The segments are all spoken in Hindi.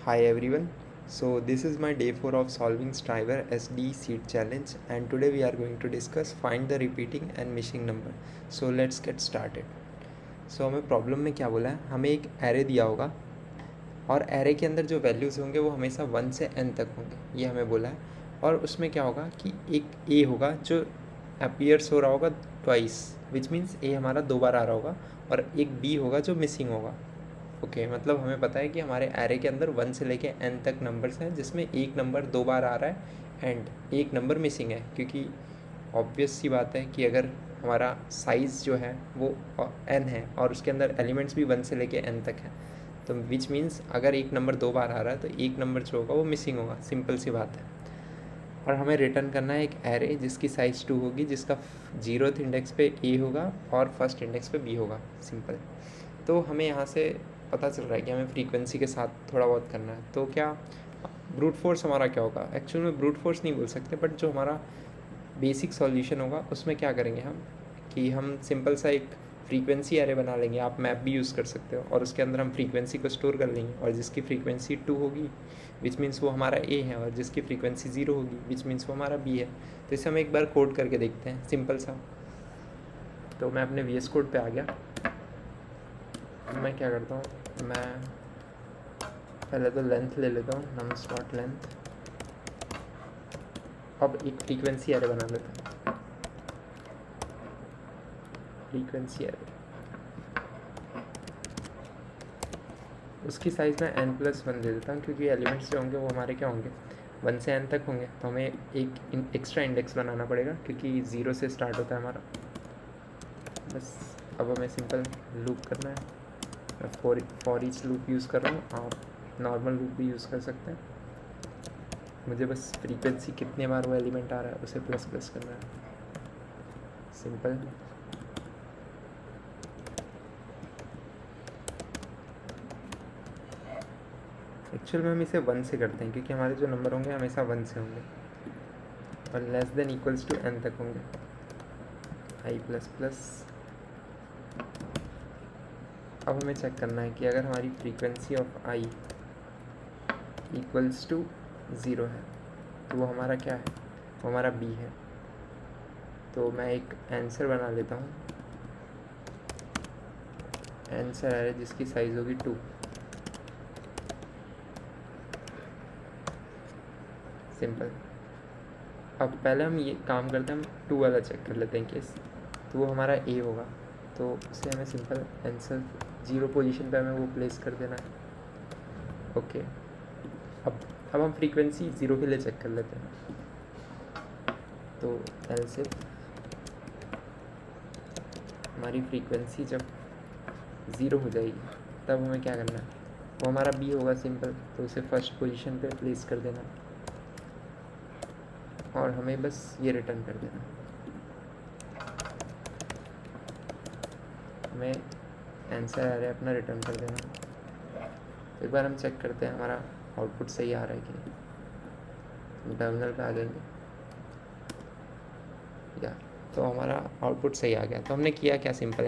Hi everyone. So this is my day 4 of solving Striver SD seed challenge and today we are going to discuss find the repeating and missing number. So let's get started. So हमें प्रॉब्लम में क्या बोला है, हमें एक एरे दिया होगा और एरे के अंदर जो वैल्यूज़ होंगे वो हमेशा 1 से n तक होंगे, ये हमें बोला है। और उसमें क्या होगा कि एक a होगा जो अपीयर्स हो रहा होगा ट्वाइस, विच मीन्स a हमारा 2 बार आ रहा होगा, और एक b होगा जो मिसिंग होगा। ओके मतलब हमें पता है कि हमारे एरे के अंदर 1 से लेके n तक नंबर्स हैं जिसमें एक नंबर 2 बार आ रहा है एंड एक नंबर मिसिंग है, क्योंकि ऑब्वियस सी बात है कि अगर हमारा साइज़ जो है वो n है और उसके अंदर एलिमेंट्स भी 1 से लेके n तक हैं, तो विच मीन्स अगर एक नंबर 2 बार आ रहा है तो एक नंबर जो होगा वो मिसिंग होगा, सिंपल सी बात है। और हमें रिटर्न करना है एक एरे जिसकी साइज़ 2 होगी, जिसका 0th इंडेक्स पे a होगा और फर्स्ट इंडेक्स पे b होगा, सिंपल। तो हमें यहाँ से पता चल रहा है कि हमें फ्रीक्वेंसी के साथ थोड़ा बहुत करना है। तो क्या ब्रूट फोर्स हमारा क्या होगा, एक्चुअल में ब्रूट फोर्स नहीं बोल सकते, बट जो हमारा बेसिक सॉल्यूशन होगा उसमें क्या करेंगे हम कि हम सिंपल सा एक फ्रीक्वेंसी एरे बना लेंगे। आप मैप भी यूज़ कर सकते हो और उसके अंदर हम फ्रीक्वेंसी को स्टोर कर लेंगे, और जिसकी फ्रीक्वेंसी 2 होगी विच मीन्स वो हमारा a है, और जिसकी फ्रीक्वेंसी 0 होगी विच मीन्स वो हमारा b है। तो इसे हम एक बार कोड करके देखते हैं, सिंपल सा। तो मैं अपने VS कोड पे आ गया। मैं क्या करता हूँ, मैं पहले तो लेंथ ले लेता हूँ, नम स्लॉट लेंथ। अब एक फ्रीक्वेंसी एरे बना लेता हूँ, फ्रीक्वेंसी एरे। उसकी साइज़ में n+1 दे देता हूँ, क्योंकि एलिमेंट्स जो होंगे वो हमारे क्या होंगे 1 से n तक होंगे। तो हमें एक एक्स्ट्रा इंडेक्स बनाना पड़ेगा क्योंकि 0 से स्टार्ट होता है हमारा। बस अब हमें सिंपल लूप करना है। मैं फॉर ईच लूप यूज़ कर रहा हूँ, आप नॉर्मल लूप भी यूज़ कर सकते हैं। मुझे बस फ्रीक्वेंसी कितने बार वो एलिमेंट आ रहा है उसे प्लस प्लस करना है, सिंपल। एक्चुअल में हम इसे 1 से करते हैं क्योंकि हमारे जो नंबर होंगे हमेशा 1 से होंगे और less than equals to n तक होंगे, i++। अब हमें चेक करना है कि अगर हमारी frequency of i equals to 0 है तो वो हमारा क्या है, वो हमारा b है। तो मैं एक आंसर बना लेता हूँ, आंसर है जिसकी साइज़ होगी 2, सिंपल। अब पहले हम ये काम करते हैं, हम 2 वाला चेक कर लेते हैं केस। तो वो हमारा a होगा, तो उसे हमें सिंपल आंसर 0 पोजीशन पे हमें वो प्लेस कर देना है। ओके अब हम फ्रीक्वेंसी 0 के लिए चेक कर लेते हैं। तो एल्स इफ हमारी फ्रीक्वेंसी जब 0 हो जाएगी तब हमें क्या करना है, वो हमारा b होगा, सिंपल। तो उसे फर्स्ट पोजीशन पे प्लेस कर देना और हमें बस ये रिटर्न कर देना। हमें आंसर आ रहा है अपना रिटर्न कर देना। तो एक बार हम चेक करते हैं हमारा आउटपुट सही आ रहा है कि नहीं। टर्मिनल पे आ जाएंगे या, तो हमारा आउटपुट सही आ गया। तो हमने किया क्या, सिंपल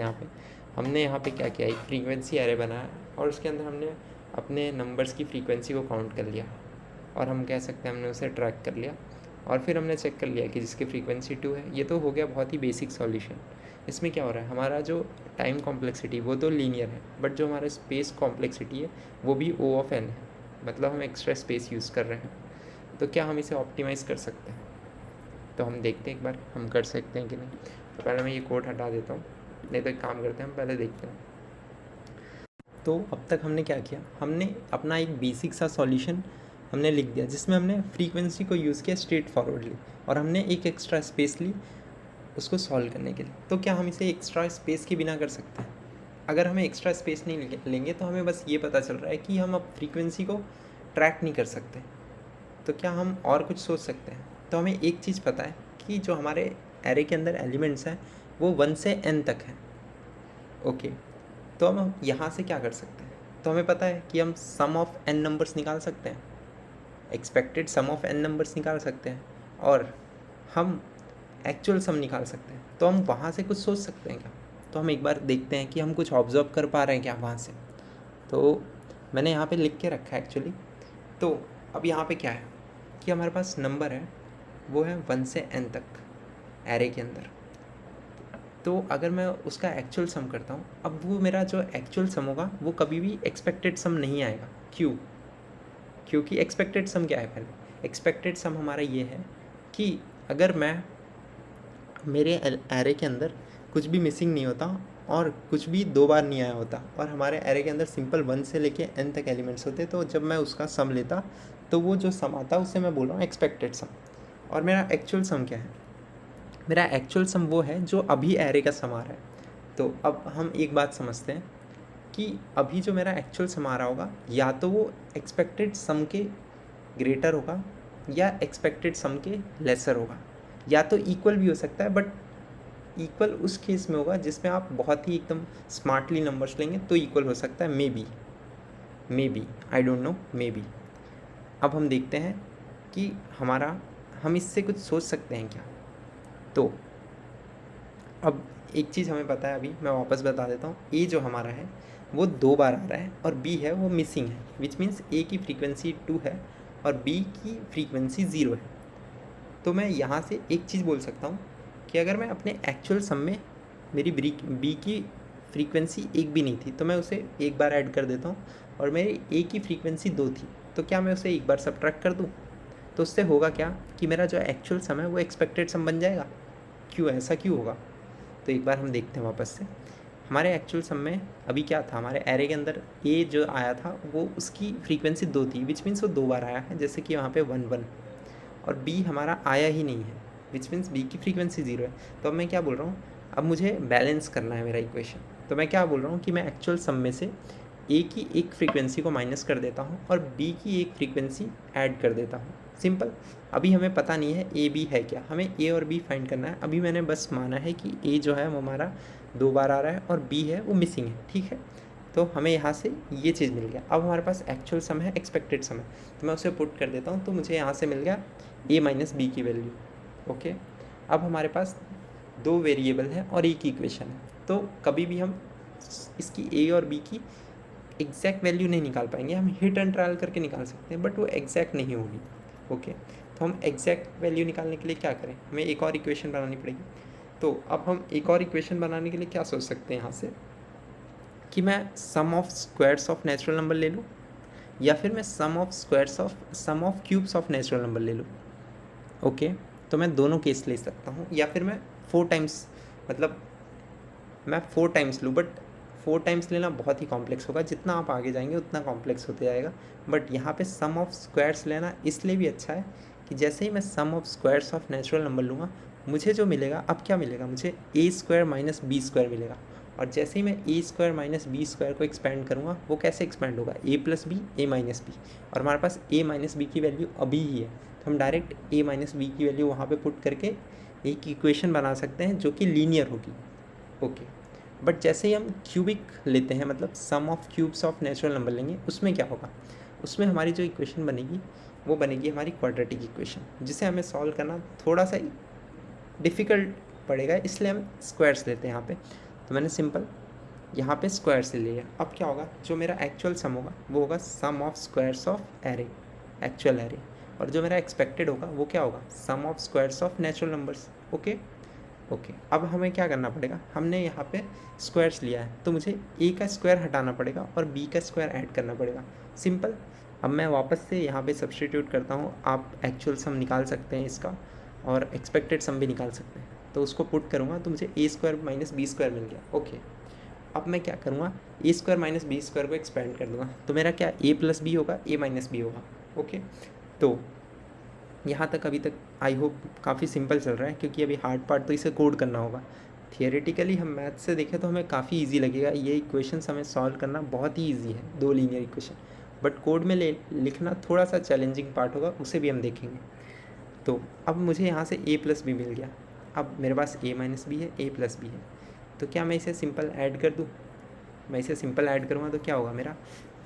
हमने यहाँ पे क्या किया, एक फ्रीक्वेंसी एरे बनाया और उसके अंदर हमने अपने नंबर्स की फ्रीक्वेंसी को काउंट कर लिया, और हम कह सकते हैं हमने उसे ट्रैक कर लिया, और फिर हमने चेक कर लिया कि जिसकी फ्रीक्वेंसी 2 है। ये तो हो गया बहुत ही बेसिक सॉल्यूशन। इसमें क्या हो रहा है, हमारा जो टाइम कॉम्प्लेक्सिटी वो तो लीनियर है, बट जो हमारा स्पेस कॉम्प्लेक्सिटी है वो भी O(n) है, मतलब हम एक्स्ट्रा स्पेस यूज़ कर रहे हैं। तो क्या हम इसे ऑप्टिमाइज़ कर सकते हैं, तो हम देखते हैं एक बार हम कर सकते हैं कि नहीं। तो पहले मैं ये कोड हटा देता हूँ, नहीं तो एक काम करते हैं, हम पहले देखते हैं। तो अब तक हमने क्या किया, हमने अपना एक बेसिक सा सॉल्यूशन हमने लिख दिया जिसमें हमने फ्रीक्वेंसी को यूज़ किया स्ट्रेट फॉरवर्डली, और हमने एक एक्स्ट्रा स्पेस ली उसको सॉल्व करने के लिए। तो क्या हम इसे एक्स्ट्रा स्पेस के बिना कर सकते हैं? अगर हमें एक्स्ट्रा स्पेस नहीं लेंगे तो हमें बस ये पता चल रहा है कि हम अब फ्रीक्वेंसी को ट्रैक नहीं कर सकते। तो क्या हम और कुछ सोच सकते हैं? तो हमें एक चीज़ पता है कि जो हमारे एरे के अंदर एलिमेंट्स हैं वो 1 से n तक हैं। ओके, तो हम यहाँ से क्या कर सकते हैं, तो हमें पता है कि हम सम ऑफ n नंबर्स निकाल सकते हैं, expected sum of n numbers निकाल सकते हैं, और हम एक्चुअल सम निकाल सकते हैं। तो हम वहाँ से कुछ सोच सकते हैं क्या? तो हम एक बार देखते हैं कि हम कुछ ऑब्जर्व कर पा रहे हैं क्या वहाँ से। तो मैंने यहाँ पे लिख के रखा है एक्चुअली तो अब यहाँ पे क्या है कि हमारे पास नंबर है वो है 1 से n तक एरे के अंदर। तो अगर मैं उसका एक्चुअल सम करता हूँ, अब वो मेरा जो एक्चुअल सम होगा वो कभी भी एक्सपेक्टेड सम नहीं आएगा। क्यों? क्योंकि एक्सपेक्टेड सम क्या है? पहले एक्सपेक्टेड सम हमारा ये है कि अगर मैं मेरे एरे के अंदर कुछ भी मिसिंग नहीं होता और कुछ भी 2 बार नहीं आया होता और हमारे एरे के अंदर सिंपल 1 से लेके n तक एलिमेंट्स होते, तो जब मैं उसका सम लेता तो वो जो सम आता उसे मैं बोल रहा हूँ एक्सपेक्टेड सम। और मेरा एक्चुअल सम क्या है? मेरा एक्चुअल सम वो है जो अभी एरे का सम आ रहा है। तो अब हम एक बात समझते हैं कि अभी जो मेरा एक्चुअल सम आ रहा होगा या तो वो एक्सपेक्टेड सम के ग्रेटर होगा या एक्सपेक्टेड सम के लेसर होगा, या तो इक्वल भी हो सकता है, बट इक्वल उस केस में होगा जिसमें आप बहुत ही एकदम स्मार्टली नंबर्स लेंगे तो इक्वल हो सकता है। Maybe I don't know, maybe. अब हम देखते हैं कि हम इससे कुछ सोच सकते हैं क्या। तो अब एक चीज़ हमें पता है, अभी मैं वापस बता देता हूँ। ए जो हमारा है वो 2 बार आ रहा है और बी है वो मिसिंग है, विच मीन्स ए की फ्रीक्वेंसी 2 है और बी की फ्रीक्वेंसी 0 है। तो मैं यहाँ से एक चीज़ बोल सकता हूँ कि अगर मैं अपने एक्चुअल सम में मेरी बी की फ्रीक्वेंसी 1 भी नहीं थी तो मैं उसे एक बार ऐड कर देता हूँ, और मेरी ए की फ्रीक्वेंसी 2 थी तो क्या मैं उसे एक बार सब्ट्रैक्ट कर दूँ? तो उससे होगा क्या कि मेरा जो एक्चुअल सम है वो एक्सपेक्टेड सम बन जाएगा। क्यों? ऐसा क्यों होगा? तो एक बार हम देखते हैं वापस से। हमारे एक्चुअल सम में अभी क्या था, हमारे एरे के अंदर ए जो आया था वो उसकी फ्रीक्वेंसी 2 थी, विच मीन्स वो 2 बार आया है, जैसे कि वहाँ पे 1 1। और बी हमारा आया ही नहीं है, विच मीन्स बी की फ्रीक्वेंसी 0 है। तो अब मैं क्या बोल रहा हूँ, अब मुझे बैलेंस करना है मेरा इक्वेशन। तो मैं क्या बोल रहा हूँ कि मैं एक्चुअल सम में से ए की एक फ्रीक्वेंसी को माइनस कर देता हूँ और बी की एक फ्रीक्वेंसी ऐड कर देता हूँ। सिंपल। अभी हमें पता नहीं है ए बी है क्या, हमें ए और बी फाइंड करना है। अभी मैंने बस माना है कि ए जो है वो हमारा 2 बार आ रहा है और बी है वो मिसिंग है, ठीक है। तो हमें यहाँ से ये चीज़ मिल गया। अब हमारे पास एक्चुअल सम है, एक्सपेक्टेड सम है, तो मैं उसे पुट कर देता हूँ। तो मुझे यहाँ से मिल गया ए माइनस बी की वैल्यू। ओके। अब हमारे पास 2 वेरिएबल है और एक इक्वेशन है, तो कभी भी हम इसकी ए और बी की एग्जैक्ट वैल्यू नहीं निकाल पाएंगे। हम हिट एंड ट्रायल करके निकाल सकते हैं बट वो एग्जैक्ट नहीं होगी। ओके। तो हम एग्जैक्ट वैल्यू निकालने के लिए क्या करें, हमें एक और इक्वेशन बनानी पड़ेगी। तो अब हम एक और इक्वेशन बनाने के लिए क्या सोच सकते हैं यहाँ से, कि मैं sum of squares of natural number ले लूँ या फिर मैं sum of cubes of natural number ले लूँ। ओके। तो मैं दोनों केस ले सकता हूँ, या फिर मैं 4 टाइम्स, मतलब मैं 4 टाइम्स लूँ, बट 4 टाइम्स लेना बहुत ही कॉम्प्लेक्स होगा। जितना आप आगे जाएंगे उतना कॉम्प्लेक्स होते जाएगा। बट यहाँ पे सम ऑफ स्क्वायर्स लेना इसलिए भी अच्छा है कि जैसे ही मैं sum of squares of natural number लूँगा, मुझे जो मिलेगा, अब क्या मिलेगा, मुझे A square minus B square मिलेगा। और जैसे ही मैं A square minus B square को एक्सपेंड करूँगा, वो कैसे एक्सपेंड होगा, A plus B, A minus B. और हमारे पास ए माइनस बी की वैल्यू अभी ही है, तो हम डायरेक्ट ए माइनस बी की वैल्यू वहाँ पे पुट करके एक इक्वेशन बना सकते हैं जो कि लीनियर होगी। ओके। बट जैसे ही हम क्यूबिक लेते हैं, मतलब sum of cubes of natural number लेंगे, उसमें क्या होगा, उसमें हमारी जो इक्वेशन बनेगी वो बनेगी हमारी क्वाड्रेटिक इक्वेशन, जिसे हमें सॉल्व करना थोड़ा सा डिफ़िकल्ट पड़ेगा, इसलिए हम स्क्वायर्स लेते हैं यहाँ पे। तो मैंने सिंपल यहाँ पे स्क्वायर्स ले लिया। अब क्या होगा, जो मेरा एक्चुअल सम होगा वो होगा sum of squares of array, actual array. और जो मेरा एक्सपेक्टेड होगा वो क्या होगा, sum of squares of natural numbers. Okay. अब हमें क्या करना पड़ेगा, हमने यहाँ पे स्क्वायर्स लिया है तो मुझे ए का स्क्वायर हटाना पड़ेगा और बी का स्क्वायर ऐड करना पड़ेगा। सिंपल। अब मैं वापस से यहाँ पे सब्सटीट्यूट करता हूँ। आप एक्चुअल सम निकाल सकते हैं इसका और एक्सपेक्टेड सम भी निकाल सकते हैं। तो उसको पुट करूँगा तो मुझे A square minus B square मिल गया। ओके। अब मैं क्या करूँगा, ए स्क्वायर माइनस बी स्क्वायर को एक्सपेंड कर दूँगा, तो मेरा क्या ए प्लस बी होगा, ए माइनस बी होगा। ओके। तो यहाँ तक अभी तक आई होप काफ़ी सिंपल चल रहा है, क्योंकि अभी हार्ड पार्ट तो इसे कोड करना होगा। थियोरेटिकली हम मैथ से देखें तो हमें काफ़ी इजी लगेगा, ये इक्वेशंस हमें सॉल्व करना बहुत ही इजी है, 2 लीनियर इक्वेशन। बट कोड में लिखना थोड़ा सा चैलेंजिंग पार्ट होगा, उसे भी हम देखेंगे। तो अब मुझे यहाँ से ए प्लस बी मिल गया। अब मेरे पास ए माइनस बी है, ए प्लस बी है, तो क्या मैं इसे सिंपल ऐड कर दूँ? मैं इसे सिंपल ऐड करूँगा तो क्या होगा, मेरा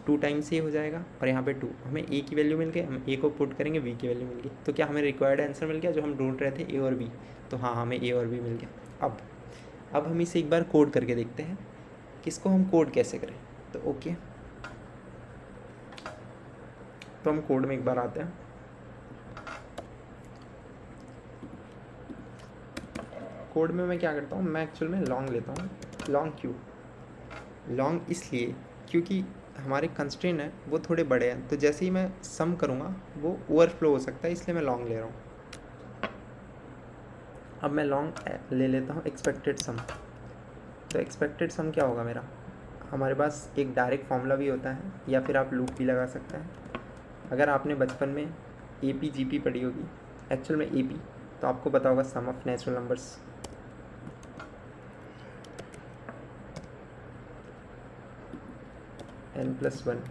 2 टाइम्स ए हो जाएगा और यहाँ पे 2, हमें ए की वैल्यू मिल गई, हम ए को पुट करेंगे, बी की वैल्यू मिल गई। तो क्या हमें रिक्वायर्ड आंसर मिल गया जो हम ढूंढ रहे थे, ए और बी? तो हाँ, हमें ए और बी मिल गया। अब हम इसे एक बार कोड करके देखते हैं कि इसको हम कोड कैसे करें। तो ओके, तो हम कोड में एक बार आते हैं। कोड में मैं क्या करता हूँ, मैं एक्चुअल में लॉन्ग लेता हूँ। लॉन्ग क्यों? लॉन्ग इसलिए क्योंकि हमारे कंस्ट्रेंट हैं वो थोड़े बड़े हैं, तो जैसे ही मैं सम करूँगा वो ओवरफ्लो हो सकता है, इसलिए मैं लॉन्ग ले रहा हूँ। अब मैं लॉन्ग ले लेता हूँ एक्सपेक्टेड सम। तो एक्सपेक्टेड सम क्या होगा मेरा, हमारे पास एक डायरेक्ट फॉर्मूला भी होता है या फिर आप लूप भी लगा सकते हैं। अगर आपने बचपन में AP GP पढ़ी होगी, एक्चुअल में AP, तो आपको पता होगा sum of natural numbers. n+1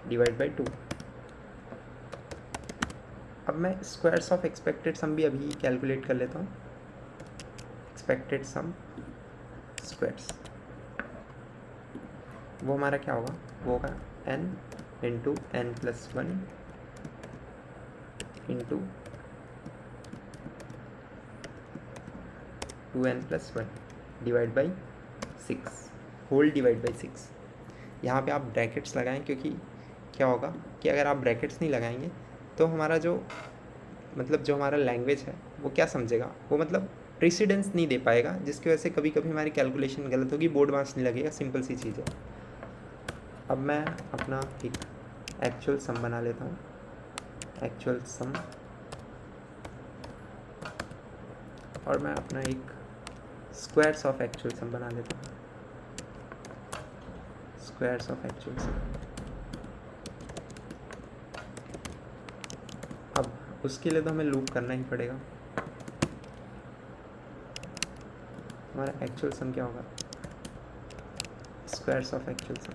divide by 2। अब मैं स्क्वायर्स ऑफ एक्सपेक्टेड सम भी अभी कैलकुलेट कर लेता हूँ। एक्सपेक्टेड सम स्क्वायर्स, वो हमारा क्या होगा, वो होगा n into n+1 into 2n+1 divide by 6 whole divide by 6। यहाँ पे आप ब्रैकेट्स लगाएं, क्योंकि क्या होगा कि अगर आप ब्रैकेट्स नहीं लगाएंगे तो हमारा जो जो हमारा लैंग्वेज है वो क्या समझेगा, वो प्रेसिडेंस नहीं दे पाएगा, जिसकी वजह से कभी कभी हमारी कैलकुलेशन गलत होगी, बोर्ड मार्क्स नहीं लगेगा। सिंपल सी चीज़ है। अब मैं अपना एक एक्चुअल सम बना लेता हूँ। एक्चुअल सम, और मैं अपना एक स्क्वायर्स ऑफ एक्चुअल सम बना लेता हूँ। स्क्वायर्स ऑफ एक्चुअल सम। अब उसके लिए तो हमें लूप करना ही पड़ेगा। हमारा एक्चुअल सम क्या होगा, स्क्वायर्स ऑफ एक्चुअल सम।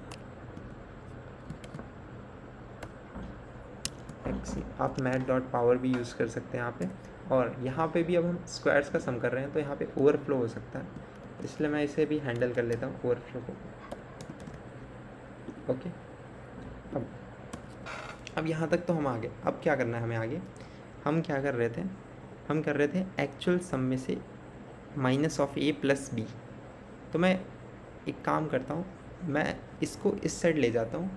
आप मैथ.पावर भी यूज़ कर सकते हैं यहाँ पे, और यहाँ पे भी अब हम स्क्वायर्स का सम कर रहे हैं तो यहाँ पे ओवरफ्लो हो सकता है, इसलिए मैं इसे भी हैंडल कर लेता हूँ, ओवरफ्लो को। ओके, अब यहाँ तक तो हम आ गए। अब क्या करना है हमें आगे, हम क्या कर रहे थे, हम कर रहे थे एक्चुअल सम में से minus of A plus B। तो मैं एक काम करता हूँ, मैं इसको इस साइड ले जाता हूँ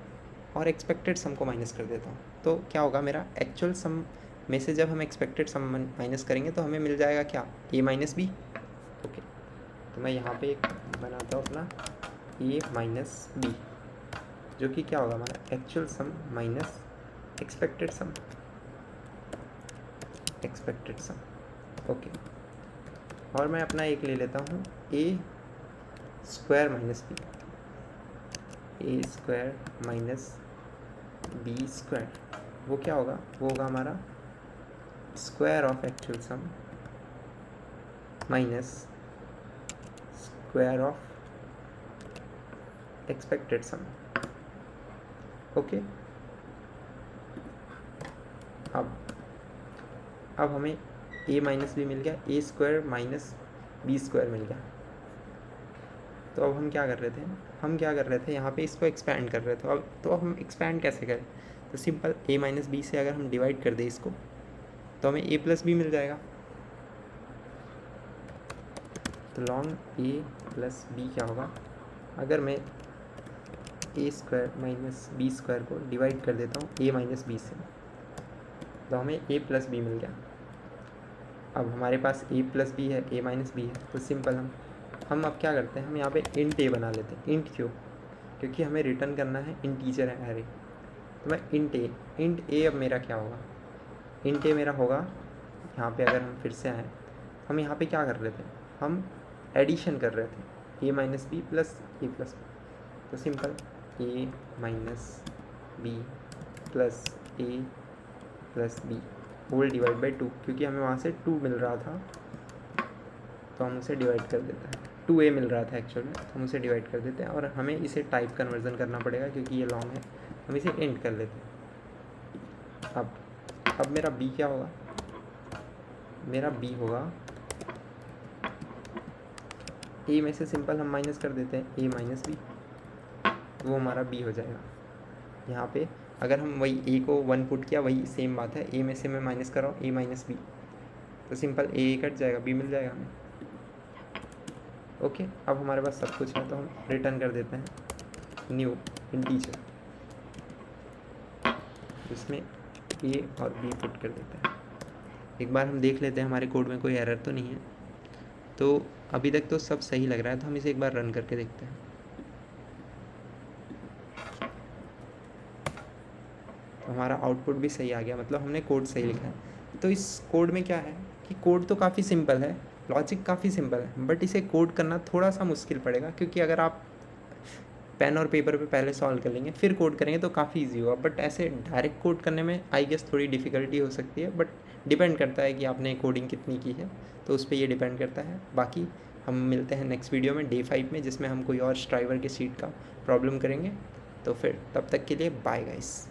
और एक्सपेक्टेड सम को माइनस कर देता हूँ। तो क्या होगा, मेरा एक्चुअल सम में से जब हम एक्सपेक्टेड सम माइनस करेंगे तो हमें मिल जाएगा क्या, A माइनस B। ओके, तो मैं यहाँ पे एक बनाता हूँ अपना A माइनस B, जो कि क्या होगा हमारा actual sum minus expected sum. Expected sum, okay. और मैं अपना एक ले लेता हूँ A square minus B। A square minus B square, वो क्या होगा, वो होगा हमारा square of actual sum minus square of expected sum. Okay, अब हमें A माइनस B मिल गया, A square minus B square मिल गया। तो अब हम क्या कर रहे थे, यहाँ पे इसको एक्सपैंड कर रहे थे। अब हम एक्सपैंड कैसे करें, तो सिंपल A माइनस B से अगर हम डिवाइड कर दें इसको, तो हमें A प्लस B मिल जाएगा। तो लॉन्ग A प्लस B क्या होगा, अगर मैं A square minus B square को डिवाइड कर देता हूँ A माइनस B से, तो हमें A प्लस B मिल गया। अब हमारे पास A प्लस B है, A माइनस B है, तो सिंपल हम अब क्या करते हैं, हम यहाँ पे इंट A बना लेते हैं। इंट क्यों, क्योंकि हमें रिटर्न करना है इंटीजर है एरे। तो मैं इंट A अब मेरा क्या होगा, इंट A मेरा होगा, यहाँ पे अगर हम फिर से आएँ, हम यहाँ पे क्या कर रहे थे, हम एडिशन कर रहे थे A minus B plus A plus B। तो simple A minus B plus A plus B whole divide by 2, क्योंकि हमें वहाँ से 2 मिल रहा था तो हम उसे डिवाइड कर देते हैं। 2A मिल रहा था एक्चुअल में, तो हम उसे डिवाइड कर देते हैं, और हमें इसे टाइप कन्वर्जन करना पड़ेगा क्योंकि ये लॉन्ग है, हम इसे एंड कर लेते हैं। अब मेरा B क्या होगा, मेरा B होगा A में से सिंपल हम माइनस कर देते हैं A माइनस B, वो हमारा B हो जाएगा। यहाँ पे अगर हम वही A को 1 पुट किया, वही सेम बात है, A में से मैं माइनस कर रहा हूँ A माइनस B, तो सिंपल A कट जाएगा, B मिल जाएगा हमें। ओके, अब हमारे पास सब कुछ है, तो हम रिटर्न कर देते हैं न्यू इंटीजर। इसमें ए और बी पुट कर देते हैं। एक बार हम देख लेते हैं हमारे कोड में कोई एरर तो नहीं है। तो अभी तक तो सब सही लग रहा है, तो हम इसे एक बार रन करके देखते हैं। तो हमारा आउटपुट भी सही आ गया, मतलब हमने कोड सही लिखा है। तो इस कोड में क्या है कि कोड तो काफ़ी सिंपल है, लॉजिक काफ़ी सिंपल है, बट इसे कोड करना थोड़ा सा मुश्किल पड़ेगा, क्योंकि अगर आप पेन और पेपर पे पहले सॉल्व कर लेंगे फिर कोड करेंगे तो काफ़ी इजी होगा, बट ऐसे डायरेक्ट कोड करने में आई गेस थोड़ी डिफ़िकल्टी हो सकती है। बट डिपेंड करता है कि आपने कोडिंग कितनी की है, तो उस पर ये डिपेंड करता है। बाकी हम मिलते हैं नेक्स्ट वीडियो में डे 5 में, जिसमें हम कोई और स्ट्राइवर के सीट का प्रॉब्लम करेंगे। तो फिर तब तक के लिए बाय गाइस।